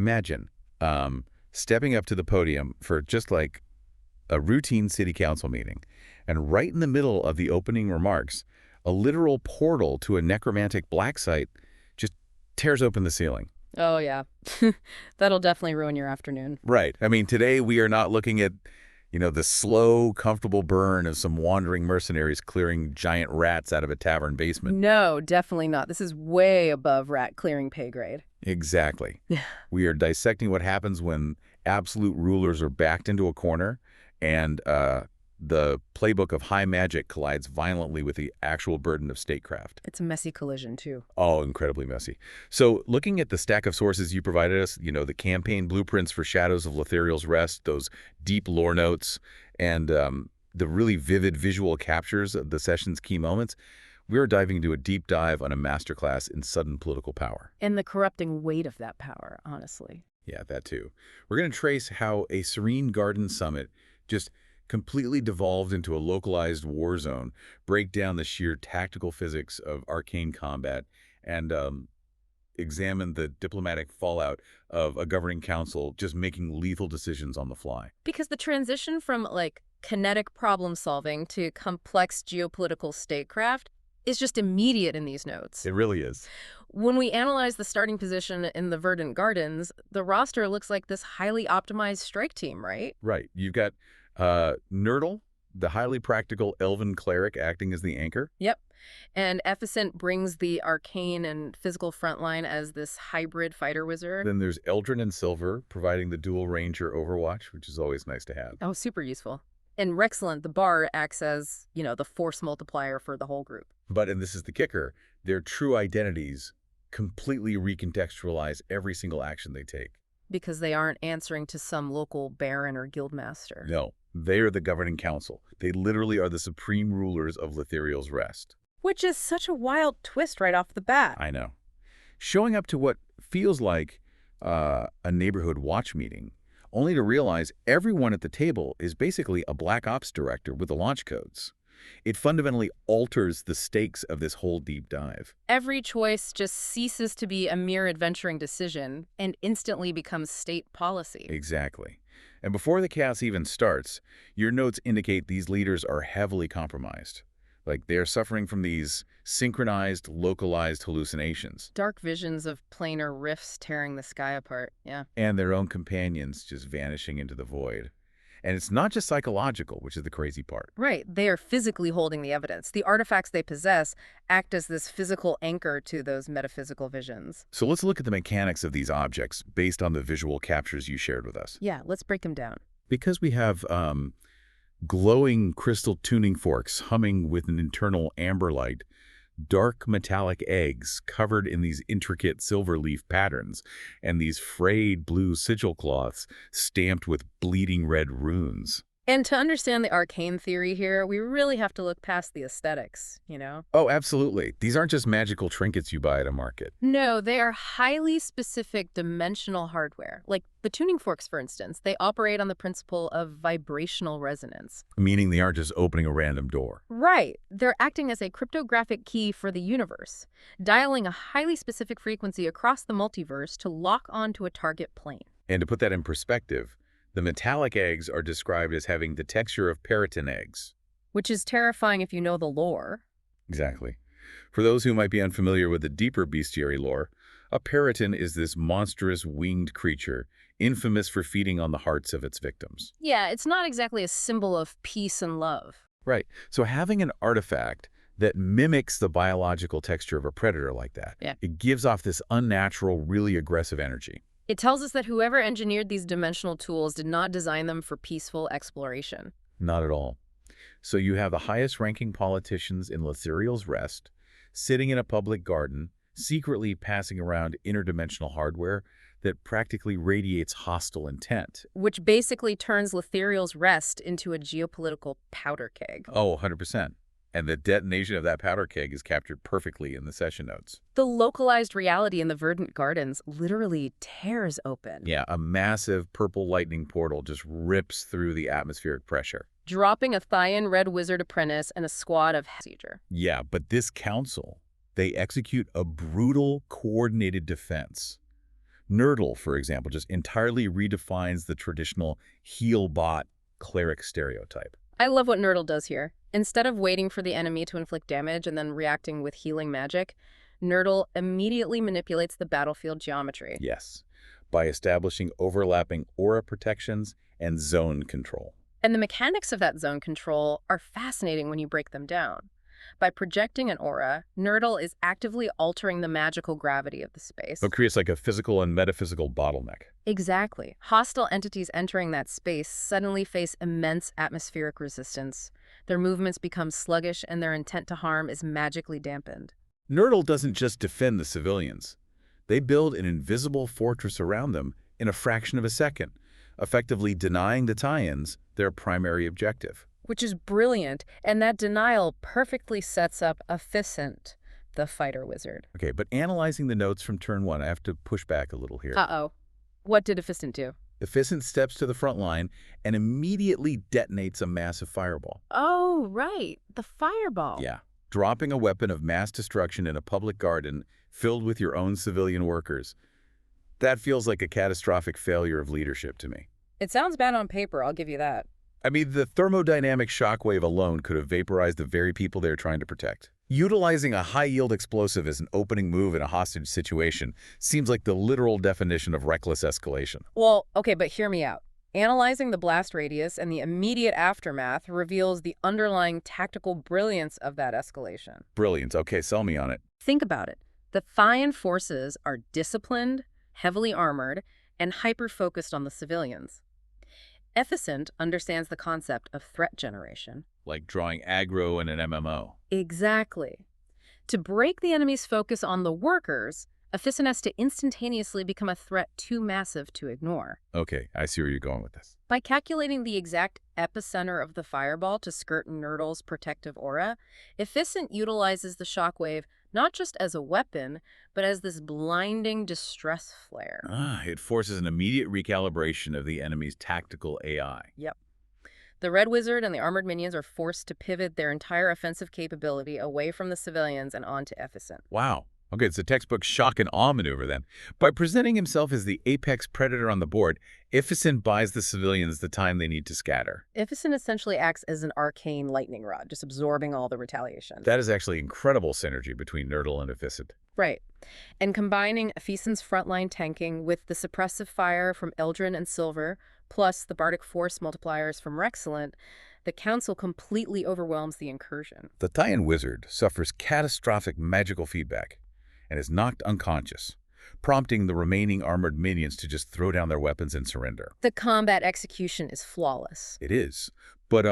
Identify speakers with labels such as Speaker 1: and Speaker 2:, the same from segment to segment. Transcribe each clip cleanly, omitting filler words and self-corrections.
Speaker 1: Imagine stepping up to the podium for just like a routine city council meeting, and right in the middle of the opening remarks, a literal portal to a necromantic black site just tears open the ceiling.
Speaker 2: Oh, yeah. That'll definitely ruin your afternoon.
Speaker 1: Right. I mean, today we are not looking at, the slow, comfortable burn of some wandering mercenaries clearing giant rats out of a tavern basement.
Speaker 2: No, definitely not. This is way above rat clearing pay grade.
Speaker 1: Exactly. We are dissecting what happens when absolute rulers are backed into a corner and the playbook of high magic collides violently with the actual burden of statecraft.
Speaker 2: It's a messy collision, too.
Speaker 1: Oh, incredibly messy. So looking at the stack of sources you provided us, the campaign blueprints for Shadows of Latherials Rest, those deep lore notes, and the really vivid visual captures of the session's key moments, we are diving into a deep dive on a masterclass in sudden political power.
Speaker 2: And the corrupting weight of that power, honestly.
Speaker 1: Yeah, that too. We're going to trace how a serene garden summit just completely devolved into a localized war zone, break down the sheer tactical physics of arcane combat, and examine the diplomatic fallout of a governing council just making lethal decisions on the fly.
Speaker 2: Because the transition from, kinetic problem solving to complex geopolitical statecraft is just immediate in these notes.
Speaker 1: It really is.
Speaker 2: When we analyze the starting position in the Verdant Gardens, the roster looks like this highly optimized strike team, right?
Speaker 1: Right. You've got Nurdle, the highly practical elven cleric acting as the anchor.
Speaker 2: Yep. And Efficient brings the arcane and physical frontline as this hybrid fighter wizard.
Speaker 1: Then there's Eldrin and Silver providing the dual ranger overwatch, which is always nice to have.
Speaker 2: Oh, super useful. And Rexlant, the bard, acts as, the force multiplier for the whole group.
Speaker 1: But, and this is the kicker, their true identities completely recontextualize every single action they take.
Speaker 2: Because they aren't answering to some local baron or guildmaster.
Speaker 1: No, they are the governing council. They literally are the supreme rulers of Latherials Rest.
Speaker 2: Which is such a wild twist right off the bat.
Speaker 1: I know. Showing up to what feels like a neighborhood watch meeting, only to realize everyone at the table is basically a Black Ops director with the launch codes. It fundamentally alters the stakes of this whole deep dive.
Speaker 2: Every choice just ceases to be a mere adventuring decision and instantly becomes state policy.
Speaker 1: Exactly. And before the chaos even starts, your notes indicate these leaders are heavily compromised. Like they're suffering from these synchronized, localized hallucinations.
Speaker 2: Dark visions of planar rifts tearing the sky apart, yeah.
Speaker 1: And their own companions just vanishing into the void. And it's not just psychological, which is the crazy part.
Speaker 2: Right. They are physically holding the evidence. The artifacts they possess act as this physical anchor to those metaphysical visions.
Speaker 1: So let's look at the mechanics of these objects based on the visual captures you shared with us.
Speaker 2: Yeah, let's break them down.
Speaker 1: Because we have glowing crystal tuning forks humming with an internal amber light, dark metallic eggs covered in these intricate silver leaf patterns, and these frayed blue sigil cloths stamped with bleeding red runes.
Speaker 2: And to understand the arcane theory here, we really have to look past the aesthetics,
Speaker 1: Oh, absolutely. These aren't just magical trinkets you buy at a market.
Speaker 2: No, they are highly specific dimensional hardware. Like the tuning forks, for instance, they operate on the principle of vibrational resonance.
Speaker 1: Meaning they aren't just opening a random door.
Speaker 2: Right. They're acting as a cryptographic key for the universe, dialing a highly specific frequency across the multiverse to lock onto a target plane.
Speaker 1: And to put that in perspective, the metallic eggs are described as having the texture of periton eggs.
Speaker 2: Which is terrifying if you know the lore.
Speaker 1: Exactly. For those who might be unfamiliar with the deeper bestiary lore, a periton is this monstrous winged creature, infamous for feeding on the hearts of its victims.
Speaker 2: Yeah, it's not exactly a symbol of peace and love.
Speaker 1: Right. So having an artifact that mimics the biological texture of a predator like that, it gives off this unnatural, really aggressive energy.
Speaker 2: It tells us that whoever engineered these dimensional tools did not design them for peaceful exploration.
Speaker 1: Not at all. So you have the highest-ranking politicians in Latherials Rest, sitting in a public garden, secretly passing around interdimensional hardware that practically radiates hostile intent.
Speaker 2: Which basically turns Latherials Rest into a geopolitical powder keg.
Speaker 1: Oh, 100%. And the detonation of that powder keg is captured perfectly in the session notes.
Speaker 2: The localized reality in the Verdant Gardens literally tears open.
Speaker 1: Yeah, a massive purple lightning portal just rips through the atmospheric pressure,
Speaker 2: dropping a Thayan red wizard apprentice and a squad of siege.
Speaker 1: Yeah, but this council, they execute a brutal, coordinated defense. Nerdle, for example, just entirely redefines the traditional heal-bot cleric stereotype.
Speaker 2: I love what Nerdle does here. Instead of waiting for the enemy to inflict damage and then reacting with healing magic, Nerdle immediately manipulates the battlefield geometry.
Speaker 1: Yes, by establishing overlapping aura protections and zone control.
Speaker 2: And the mechanics of that zone control are fascinating when you break them down. By projecting an aura, Nerdle is actively altering the magical gravity of the space.
Speaker 1: It creates like a physical and metaphysical bottleneck.
Speaker 2: Exactly. Hostile entities entering that space suddenly face immense atmospheric resistance. Their movements become sluggish and their intent to harm is magically dampened.
Speaker 1: Nerdle doesn't just defend the civilians. They build an invisible fortress around them in a fraction of a second, effectively denying the Thayan's their primary objective.
Speaker 2: Which is brilliant, and that denial perfectly sets up Efficient, the fighter wizard.
Speaker 1: Okay, but analyzing the notes from turn 1, I have to push back a little here.
Speaker 2: Uh-oh. What did Efficient do?
Speaker 1: Efficient steps to the front line and immediately detonates a massive fireball.
Speaker 2: Oh, right. The fireball.
Speaker 1: Yeah, dropping a weapon of mass destruction in a public garden filled with your own civilian workers. That feels like a catastrophic failure of leadership to me.
Speaker 2: It sounds bad on paper, I'll give you that.
Speaker 1: I mean, the thermodynamic shockwave alone could have vaporized the very people they're trying to protect. Utilizing a high-yield explosive as an opening move in a hostage situation seems like the literal definition of reckless escalation.
Speaker 2: Well, okay, but hear me out. Analyzing the blast radius and the immediate aftermath reveals the underlying tactical brilliance of that escalation.
Speaker 1: Brilliant. Okay, sell me on it.
Speaker 2: Think about it. The Thayan forces are disciplined, heavily armored, and hyper-focused on the civilians. Efficient understands the concept of threat generation.
Speaker 1: Like drawing aggro in an MMO.
Speaker 2: Exactly. To break the enemy's focus on the workers, Efficient has to instantaneously become a threat too massive to ignore.
Speaker 1: Okay, I see where you're going with this.
Speaker 2: By calculating the exact epicenter of the fireball to skirt Nerdle's protective aura, Efficient utilizes the shockwave not just as a weapon, but as this blinding distress flare.
Speaker 1: It forces an immediate recalibration of the enemy's tactical AI.
Speaker 2: Yep. The Red Wizard and the armored minions are forced to pivot their entire offensive capability away from the civilians and onto Efficient.
Speaker 1: Wow. Okay, it's a textbook shock and awe maneuver then. By presenting himself as the apex predator on the board, Efficient buys the civilians the time they need to scatter.
Speaker 2: Efficient essentially acts as an arcane lightning rod, just absorbing all the retaliation.
Speaker 1: That is actually incredible synergy between Nerdle and Efficient.
Speaker 2: Right. And combining Efficient's frontline tanking with the suppressive fire from Eldrin and Silver, plus the bardic force multipliers from Rexcellent, the Council completely overwhelms the incursion.
Speaker 1: The Thayan wizard suffers catastrophic magical feedback and is knocked unconscious, prompting the remaining armored minions to just throw down their weapons and surrender.
Speaker 2: The combat execution is flawless.
Speaker 1: It is. But,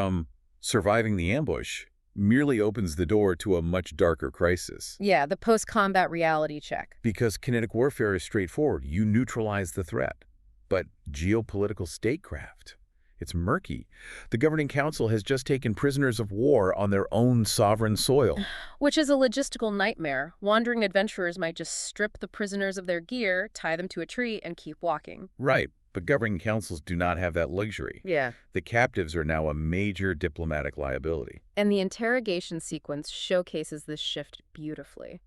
Speaker 1: surviving the ambush merely opens the door to a much darker crisis.
Speaker 2: Yeah, the post-combat reality check.
Speaker 1: Because kinetic warfare is straightforward. You neutralize the threat. But geopolitical statecraft, it's murky. The governing council has just taken prisoners of war on their own sovereign soil.
Speaker 2: Which is a logistical nightmare. Wandering adventurers might just strip the prisoners of their gear, tie them to a tree, and keep walking.
Speaker 1: Right, but governing councils do not have that luxury.
Speaker 2: Yeah.
Speaker 1: The captives are now a major diplomatic liability.
Speaker 2: And the interrogation sequence showcases this shift beautifully.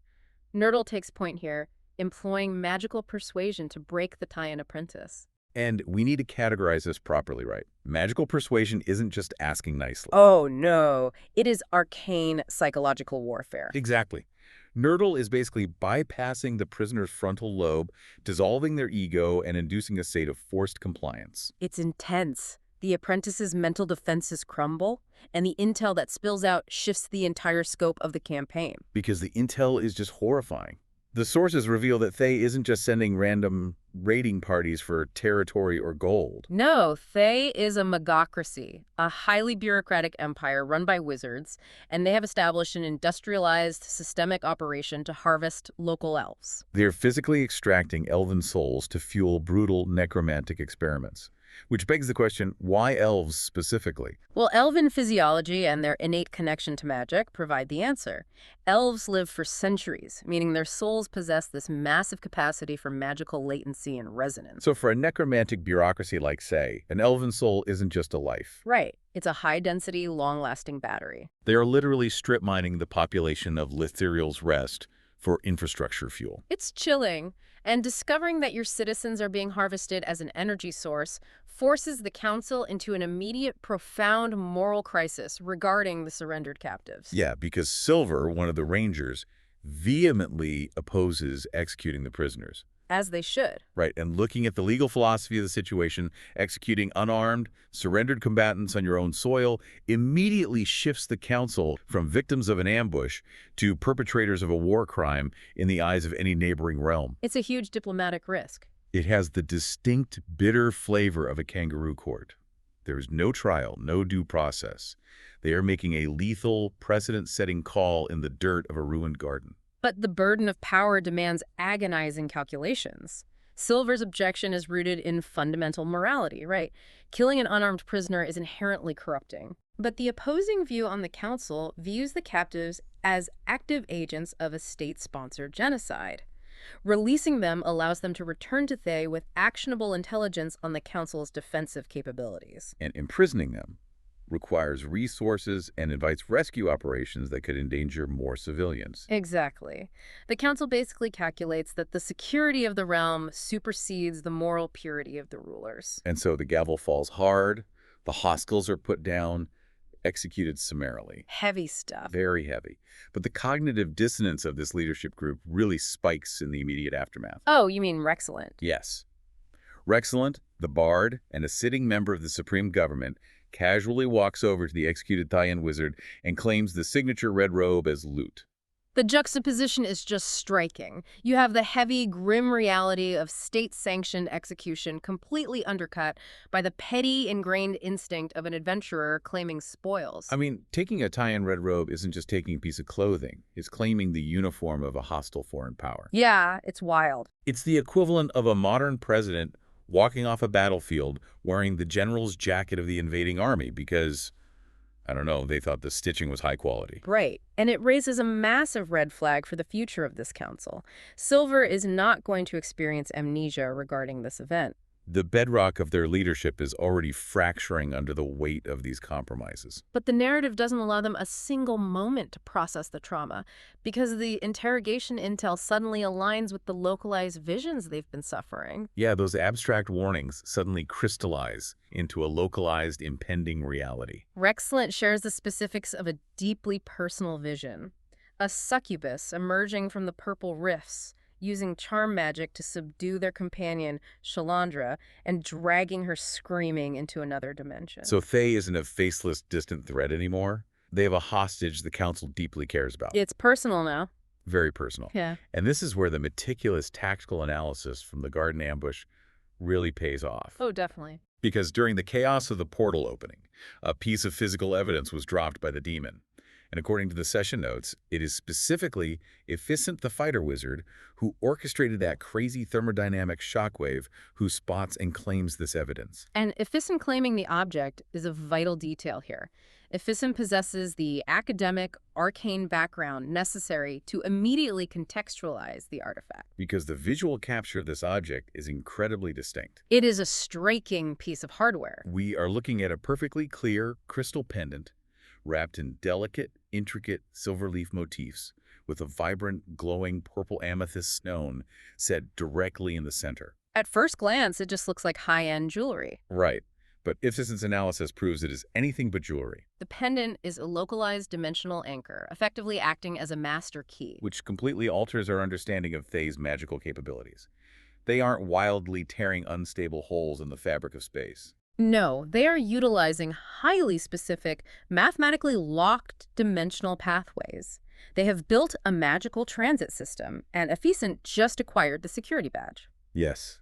Speaker 2: Nerdle takes point here, employing magical persuasion to break the Thayan apprentice.
Speaker 1: And we need to categorize this properly, right? Magical persuasion isn't just asking nicely.
Speaker 2: Oh, no. It is arcane psychological warfare.
Speaker 1: Exactly. Nerdle is basically bypassing the prisoner's frontal lobe, dissolving their ego, and inducing a state of forced compliance.
Speaker 2: It's intense. The apprentice's mental defenses crumble, and the intel that spills out shifts the entire scope of the campaign.
Speaker 1: Because the intel is just horrifying. The sources reveal that Thay isn't just sending random raiding parties for territory or gold.
Speaker 2: No, Thay is a magocracy, a highly bureaucratic empire run by wizards, and they have established an industrialized, systemic operation to harvest local elves.
Speaker 1: They're physically extracting elven souls to fuel brutal necromantic experiments. Which begs the question, why elves specifically?
Speaker 2: Well, elven physiology and their innate connection to magic provide the answer. Elves live for centuries, meaning their souls possess this massive capacity for magical latency and resonance.
Speaker 1: So for a necromantic bureaucracy like, say, an elven soul isn't just a life.
Speaker 2: Right. It's a high-density, long-lasting battery.
Speaker 1: They are literally strip mining the population of Latherials' rest for infrastructure fuel.
Speaker 2: It's chilling. And discovering that your citizens are being harvested as an energy source forces the council into an immediate, profound moral crisis regarding the surrendered captives.
Speaker 1: Yeah, because Silver, one of the Rangers, vehemently opposes executing the prisoners.
Speaker 2: As they should.
Speaker 1: Right, and looking at the legal philosophy of the situation, executing unarmed, surrendered combatants on your own soil immediately shifts the council from victims of an ambush to perpetrators of a war crime in the eyes of any neighboring realm.
Speaker 2: It's a huge diplomatic risk.
Speaker 1: It has the distinct, bitter flavor of a kangaroo court. There is no trial, no due process. They are making a lethal, precedent-setting call in the dirt of a ruined garden.
Speaker 2: But the burden of power demands agonizing calculations. Silver's objection is rooted in fundamental morality, right? Killing an unarmed prisoner is inherently corrupting. But the opposing view on the council views the captives as active agents of a state-sponsored genocide. Releasing them allows them to return to Thay with actionable intelligence on the council's defensive capabilities.
Speaker 1: And imprisoning them requires resources and invites rescue operations that could endanger more civilians.
Speaker 2: Exactly. The council basically calculates that the security of the realm supersedes the moral purity of the rulers.
Speaker 1: And so the gavel falls hard, the hostiles are put down, executed summarily.
Speaker 2: Heavy stuff.
Speaker 1: Very heavy. But the cognitive dissonance of this leadership group really spikes in the immediate aftermath.
Speaker 2: Oh, you mean Rexcellent?
Speaker 1: Yes. Rexcellent, the bard, and a sitting member of the supreme government casually walks over to the executed Thayan wizard and claims the signature red robe as loot.
Speaker 2: The juxtaposition is just striking. You have the heavy, grim reality of state-sanctioned execution completely undercut by the petty, ingrained instinct of an adventurer claiming spoils.
Speaker 1: I mean, taking a Thayan red robe isn't just taking a piece of clothing. It's claiming the uniform of a hostile foreign power.
Speaker 2: Yeah, it's wild.
Speaker 1: It's the equivalent of a modern president walking off a battlefield wearing the general's jacket of the invading army because, I don't know, they thought the stitching was high quality.
Speaker 2: Right. And it raises a massive red flag for the future of this council. Silver is not going to experience amnesia regarding this event.
Speaker 1: The bedrock of their leadership is already fracturing under the weight of these compromises.
Speaker 2: But the narrative doesn't allow them a single moment to process the trauma because the interrogation intel suddenly aligns with the localized visions they've been suffering.
Speaker 1: Yeah, those abstract warnings suddenly crystallize into a localized, impending reality.
Speaker 2: Rexcellent shares the specifics of a deeply personal vision. A succubus emerging from the purple rifts, using charm magic to subdue their companion, Shalandra, and dragging her screaming into another dimension.
Speaker 1: So Thay isn't a faceless, distant threat anymore. They have a hostage the council deeply cares about.
Speaker 2: It's personal now.
Speaker 1: Very personal.
Speaker 2: Yeah.
Speaker 1: And this is where the meticulous tactical analysis from the garden ambush really pays off.
Speaker 2: Oh, definitely.
Speaker 1: Because during the chaos of the portal opening, a piece of physical evidence was dropped by the demon. And according to the session notes, it is specifically Efficient the fighter wizard who orchestrated that crazy thermodynamic shockwave who spots and claims this evidence.
Speaker 2: And Efficient claiming the object is a vital detail here. Efficient possesses the academic, arcane background necessary to immediately contextualize the artifact.
Speaker 1: Because the visual capture of this object is incredibly distinct.
Speaker 2: It is a striking piece of hardware.
Speaker 1: We are looking at a perfectly clear crystal pendant wrapped in delicate, intricate silver leaf motifs with a vibrant, glowing purple amethyst stone set directly in the center.
Speaker 2: At first glance, it just looks like high-end jewelry.
Speaker 1: Right, but Efficient's analysis proves it is anything but jewelry.
Speaker 2: The pendant is a localized dimensional anchor, effectively acting as a master key.
Speaker 1: Which completely alters our understanding of Thay's magical capabilities. They aren't wildly tearing unstable holes in the fabric of space.
Speaker 2: No, they are utilizing highly specific, mathematically locked dimensional pathways. They have built a magical transit system, and Efficient just acquired the security badge.
Speaker 1: Yes.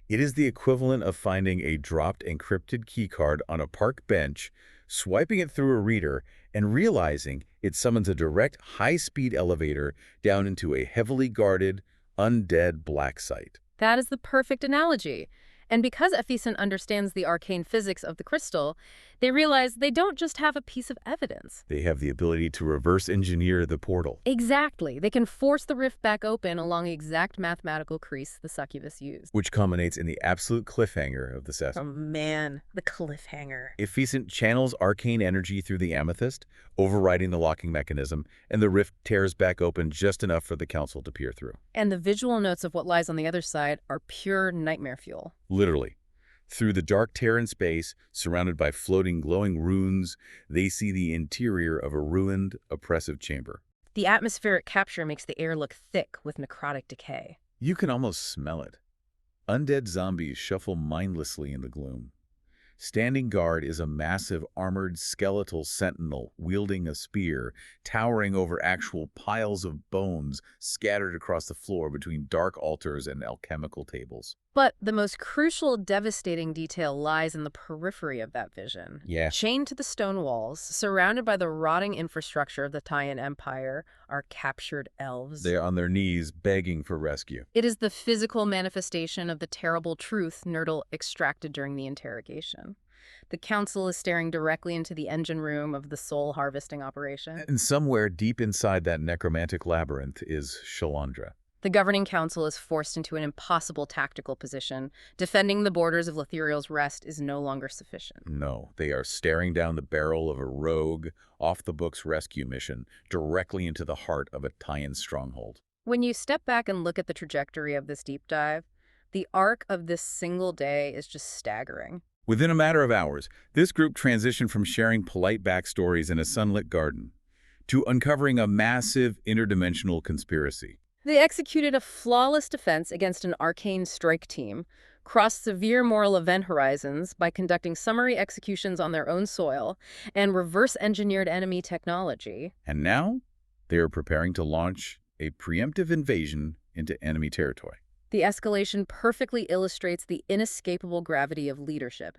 Speaker 1: It is the equivalent of finding a dropped encrypted keycard on a park bench, swiping it through a reader, and realizing it summons a direct high-speed elevator down into a heavily guarded, undead black site.
Speaker 2: That is the perfect analogy. And because Efeson understands the arcane physics of the crystal, they realize they don't just have a piece of evidence.
Speaker 1: They have the ability to reverse engineer the portal,
Speaker 2: Exactly. They can force the rift back open along the exact mathematical crease the succubus used.
Speaker 1: which culminates in the absolute cliffhanger of the
Speaker 2: Oh
Speaker 1: session.
Speaker 2: man, the cliffhanger.
Speaker 1: Efficient channels arcane energy through the amethyst, overriding the locking mechanism, and the rift tears back open just enough for the council to peer through.
Speaker 2: And the visual notes of what lies on the other side are pure nightmare fuel.
Speaker 1: Literally. Through the dark tear in space, surrounded by floating glowing runes, they see the interior of a ruined, oppressive chamber.
Speaker 2: The atmospheric capture makes the air look thick with necrotic decay.
Speaker 1: You can almost smell it. Undead zombies shuffle mindlessly in the gloom. Standing guard is a massive armored skeletal sentinel wielding a spear, towering over actual piles of bones scattered across the floor between dark altars and alchemical tables.
Speaker 2: But the most crucial, devastating detail lies in the periphery of that vision.
Speaker 1: Yeah.
Speaker 2: Chained to the stone walls, surrounded by the rotting infrastructure of the Thayan Empire, are captured elves.
Speaker 1: They are on their knees begging for rescue.
Speaker 2: It is the physical manifestation of the terrible truth Nurdle extracted during the interrogation. The council is staring directly into the engine room of the soul harvesting operation.
Speaker 1: And somewhere deep inside that necromantic labyrinth is Shalandra.
Speaker 2: The governing council is forced into an impossible tactical position. Defending the borders of Latherials' rest is no longer sufficient.
Speaker 1: No, they are staring down the barrel of a rogue, off-the-books rescue mission directly into the heart of a Thayan stronghold.
Speaker 2: When you step back and look at the trajectory of this deep dive, the arc of this single day is just staggering.
Speaker 1: Within a matter of hours, this group transitioned from sharing polite backstories in a sunlit garden to uncovering a massive interdimensional conspiracy.
Speaker 2: They executed a flawless defense against an arcane strike team, crossed severe moral event horizons by conducting summary executions on their own soil, and reverse-engineered enemy technology.
Speaker 1: And now, they are preparing to launch a preemptive invasion into enemy territory.
Speaker 2: The escalation perfectly illustrates the inescapable gravity of leadership.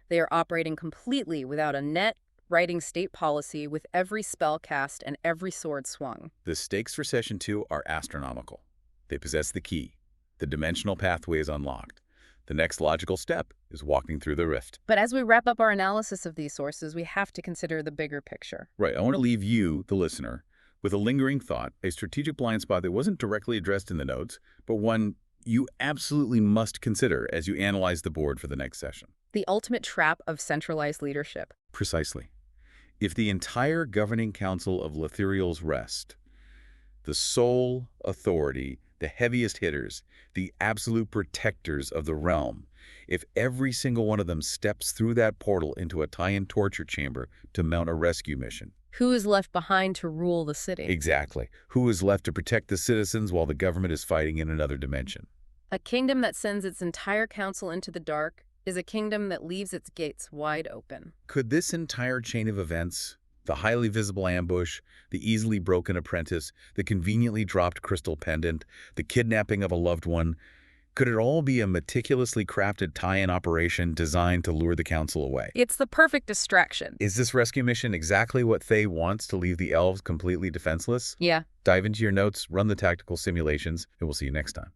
Speaker 2: They are operating completely without a net, writing state policy with every spell cast and every sword swung.
Speaker 1: The stakes for Session 2 are astronomical. They possess the key. The dimensional pathway is unlocked. The next logical step is walking through the rift.
Speaker 2: But as we wrap up our analysis of these sources, we have to consider the bigger picture.
Speaker 1: Right, I want to leave you, the listener, with a lingering thought, a strategic blind spot that wasn't directly addressed in the notes, but one you absolutely must consider as you analyze the board for the next session.
Speaker 2: The ultimate trap of centralized leadership.
Speaker 1: Precisely. If the entire governing council of Latherials rest, the sole authority, the heaviest hitters, the absolute protectors of the realm, if every single one of them steps through that portal into a Thayan torture chamber to mount a rescue mission.
Speaker 2: Who is left behind to rule the city?
Speaker 1: Exactly. Who is left to protect the citizens while the government is fighting in another dimension?
Speaker 2: A kingdom that sends its entire council into the dark is a kingdom that leaves its gates wide open.
Speaker 1: Could this entire chain of events, the highly visible ambush, the easily broken apprentice, the conveniently dropped crystal pendant, the kidnapping of a loved one, could it all be a meticulously crafted tie-in operation designed to lure the council away?
Speaker 2: It's the perfect distraction.
Speaker 1: Is this rescue mission exactly what Thay wants to leave the elves completely defenseless?
Speaker 2: Yeah.
Speaker 1: Dive into your notes, run the tactical simulations, and we'll see you next time.